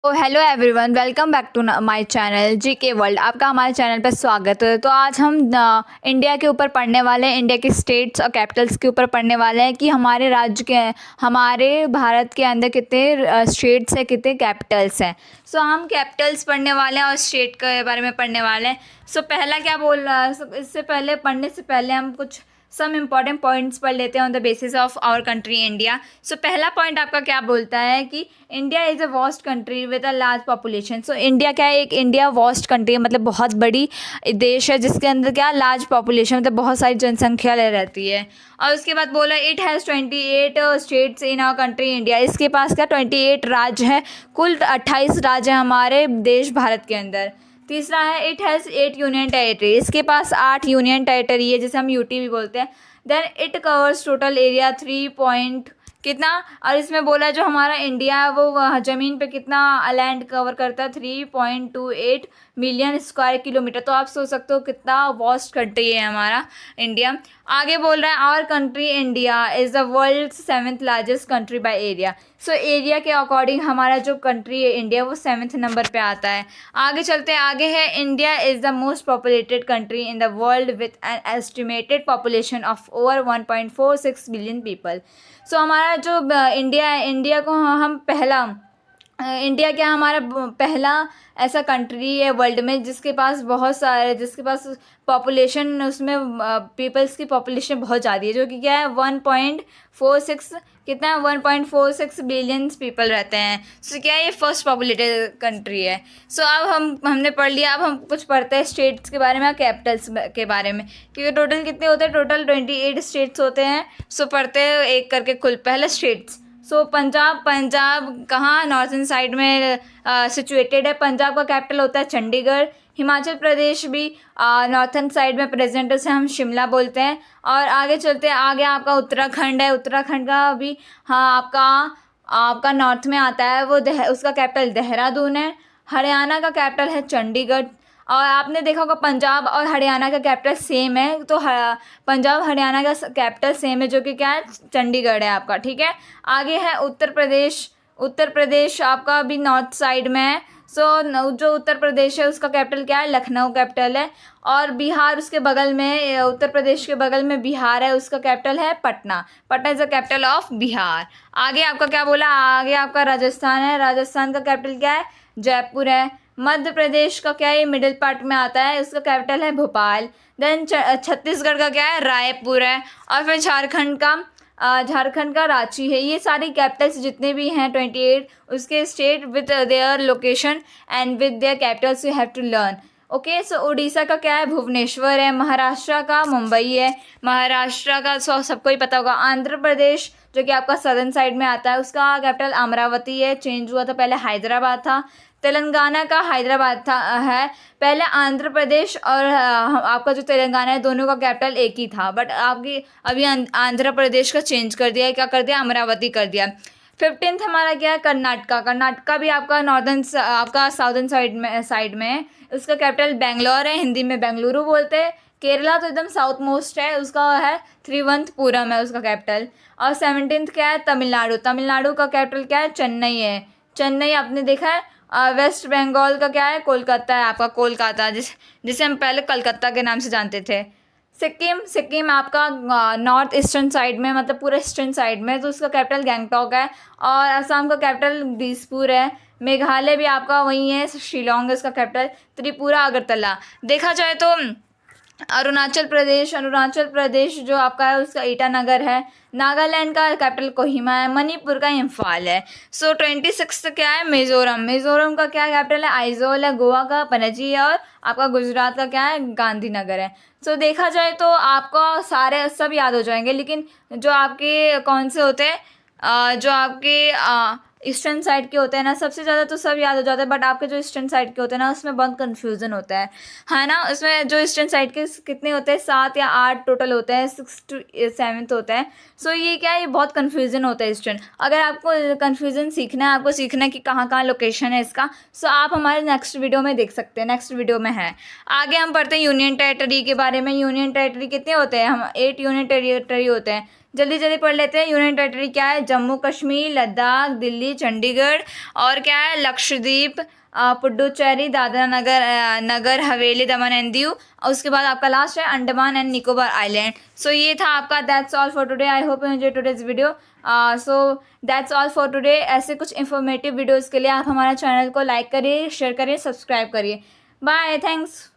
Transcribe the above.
तो hello everyone, welcome back to my channel GK world. आपका हमारे चैनल पर स्वागत है। तो आज हम इंडिया के ऊपर पढ़ने वाले हैं, इंडिया के स्टेट्स और कैपिटल्स के ऊपर पढ़ने वाले हैं कि हमारे राज्य के हमारे भारत के अंदर कितने स्टेट्स हैं, कितने कैपिटल्स हैं। सो हम कैपिटल्स पढ़ने वाले हैं और स्टेट के बारे में पढ़ने वाले हैं। सो पहला क्या बोल रहा है, इससे पहले पढ़ने से पहले हम कुछ सम इम्पॉर्टेंट पॉइंट्स पढ़ लेते हैं on the basis of our country India. So पहला पॉइंट आपका क्या बोलता है कि India is a vast country with a large population. So India क्या है, एक इंडिया वास्ट कंट्री है, मतलब बहुत बड़ी देश है जिसके अंदर क्या लार्ज पॉपुलेशन, मतलब बहुत सारी जनसंख्या ले रहती है। और उसके बाद बोला it has 28 states in our country India. इसके पास क्या 28 राज्य है, कुल 28 राज्य हैं हमारे देश भारत के अंदर। तीसरा है इट हैज़ 8 यूनियन टेरिटरी। इसके पास 8 यूनियन टेरिटरी है, जिसे हम यूटी भी बोलते हैं। Then it covers total area 3 point कितना, और इसमें बोला जो हमारा इंडिया है वो ज़मीन पे कितना लैंड कवर करता है, 3.28 मिलियन स्क्वायर किलोमीटर। तो आप सोच सकते हो कितना वास्ट कंट्री है हमारा इंडिया। आगे बोल रहा है our country India is the world 7th largest country by area. So area के अकॉर्डिंग हमारा जो कंट्री है इंडिया वो 7th नंबर पे आता है। आगे चलते हैं, आगे है India is the most populated country in the world with an estimated population of over 1.46 billion people. So हमारा जो इंडिया है, इंडिया को हम पहला इंडिया क्या हमारा पहला ऐसा कंट्री है वर्ल्ड में जिसके पास बहुत सारे, जिसके पास पॉपुलेशन, उसमें पीपल्स की पॉपुलेशन बहुत ज़्यादा है, जो कि क्या है 1.46, कितना है 1.46 बिलियंस पीपल रहते हैं। सो क्या है ये फर्स्ट पॉपुलेटेड कंट्री है। सो अब हमने पढ़ लिया, अब हम कुछ पढ़ते हैं स्टेट्स के बारे में और कैपिटल्स के बारे में, क्योंकि टोटल कितने होते हैं, टोटल 28 स्टेट्स होते हैं। सो पढ़ते हैं एक करके कुल। पहले स्टेट्स। सो पंजाब कहाँ, नॉर्थन साइड में सिचुएटेड है। पंजाब का कैपिटल होता है चंडीगढ़। हिमाचल प्रदेश भी नॉर्थन साइड में प्रेजेंट है, उसे हम शिमला बोलते हैं। और आगे चलते हैं, आगे आपका उत्तराखंड है। उत्तराखंड का भी हाँ आपका आपका नॉर्थ में आता है, वो उसका कैपिटल देहरादून है। हरियाणा का कैपिटल है चंडीगढ़। और आपने देखा होगा पंजाब और हरियाणा का कैपिटल सेम है, तो पंजाब हरियाणा का कैपिटल सेम है, जो कि क्या है चंडीगढ़ है आपका, ठीक है। आगे है उत्तर प्रदेश। उत्तर प्रदेश आपका भी नॉर्थ साइड में है। सो जो उत्तर प्रदेश है उसका कैपिटल क्या है, लखनऊ कैपिटल है। और बिहार उसके बगल में, उत्तर प्रदेश के बगल में बिहार है, उसका कैपिटल है Patna. Patna is the capital of Bihar. आगे आपका क्या बोला, आगे आपका राजस्थान है। राजस्थान का कैपिटल क्या है, जयपुर है। मध्य प्रदेश का क्या है, मिडिल पार्ट में आता है, उसका कैपिटल है भोपाल। देन छत्तीसगढ़ का क्या है, रायपुर है। और फिर झारखंड का रांची है। ये सारी कैपिटल्स जितने भी हैं 28, उसके state with their location and with their capitals you have to learn. Okay. So Orissa का क्या है, भुवनेश्वर है। महाराष्ट्र का मुंबई है। महाराष्ट्र का सबको ही पता होगा। आंध्र प्रदेश जो कि आपका सदर्न साइड में आता है, उसका कैपिटल अमरावती है, चेंज हुआ था, पहले हैदराबाद था। तेलंगाना का हैदराबाद था है। पहले आंध्र प्रदेश और आपका जो तेलंगाना है, दोनों का कैपिटल एक ही था, बट आपकी अभी आंध्र प्रदेश का चेंज कर दिया है, क्या कर दिया, अमरावती कर दिया। 15th हमारा क्या है, कर्नाटका। कर्नाटका भी आपका नॉर्दर्न, आपका साउदर्न साइड में है। उसका कैपिटल बेंगलोर है, हिंदी में बेंगलुरु बोलते हैं। केरला तो एकदम साउथ मोस्ट है, उसका है त्रिवंतपुरम है उसका कैपिटल। और 17th क्या है, तमिलनाडु। तमिलनाडु का कैपिटल क्या है, चेन्नई है। चेन्नई आपने देखा है। वेस्ट बंगाल का क्या है, कोलकाता है आपका, कोलकाता, जिसे हम पहले कलकत्ता के नाम से जानते थे। सिक्किम आपका नॉर्थ ईस्टर्न साइड में, मतलब पूरा ईस्टर्न साइड में, तो उसका कैपिटल गैंगटॉक है। और असम का कैपिटल दिसपुर है। मेघालय भी आपका वही है, शिलोंग है उसका कैपिटल। त्रिपुरा अगरतला। देखा जाए तो अरुणाचल प्रदेश जो आपका है उसका ईटानगर है। नागालैंड का कैपिटल कोहिमा है। मणिपुर का इम्फाल है। सो 26 क्या है, मिजोरम। मिजोरम का क्या कैपिटल है, आइजोल है। गोवा का पणजी है। और आपका गुजरात का क्या है, गांधीनगर है। सो देखा जाए तो आपको सारे सब याद हो जाएंगे, लेकिन जो आपके कौन से होते हैं, जो आपके ईस्टर्न साइड के होते हैं ना, सबसे ज़्यादा तो सब याद हो जाता है, बट आपके जो ईस्टर्न साइड के होते हैं ना, उसमें बहुत कन्फ्यूज़न होता है ना। उसमें जो ईस्टर्न साइड के कितने होते हैं, 7 या 8 टोटल होते हैं, 6 to 7 होते हैं। सो ये क्या है, ये बहुत कन्फ्यूज़न होता है ईस्टर्न। अगर आपको कन्फ्यूज़न सीखना है, आपको सीखना है कि कहाँ कहाँ लोकेशन है इसका, सो आप हमारे नेक्स्ट वीडियो में देख सकते हैं, नेक्स्ट वीडियो में है। आगे हम पढ़ते हैं यूनियन टेरेटरी के बारे में। यूनियन टेरेटरी कितने होते हैं, हम 8 यूनियन टेरेटरी होते हैं। जल्दी जल्दी पढ़ लेते हैं। यूनियन टेरिटरी क्या है? जम्मू कश्मीर, लद्दाख, दिल्ली, चंडीगढ़, और क्या है? लक्षद्वीप, पुडुचेरी, दादरा नगर हवेली, दमन एंड दीव, और उसके बाद आपका लास्ट है अंडमान एंड निकोबार आइलैंड। सो ये था आपका that's all for today. I hope you enjoy today's video. So that's all for today. ऐसे कुछ इन्फॉर्मेटिव वीडियोज़ के लिए आप हमारा चैनल को लाइक करिए, शेयर करिए, सब्सक्राइब करिए। Bye, thanks.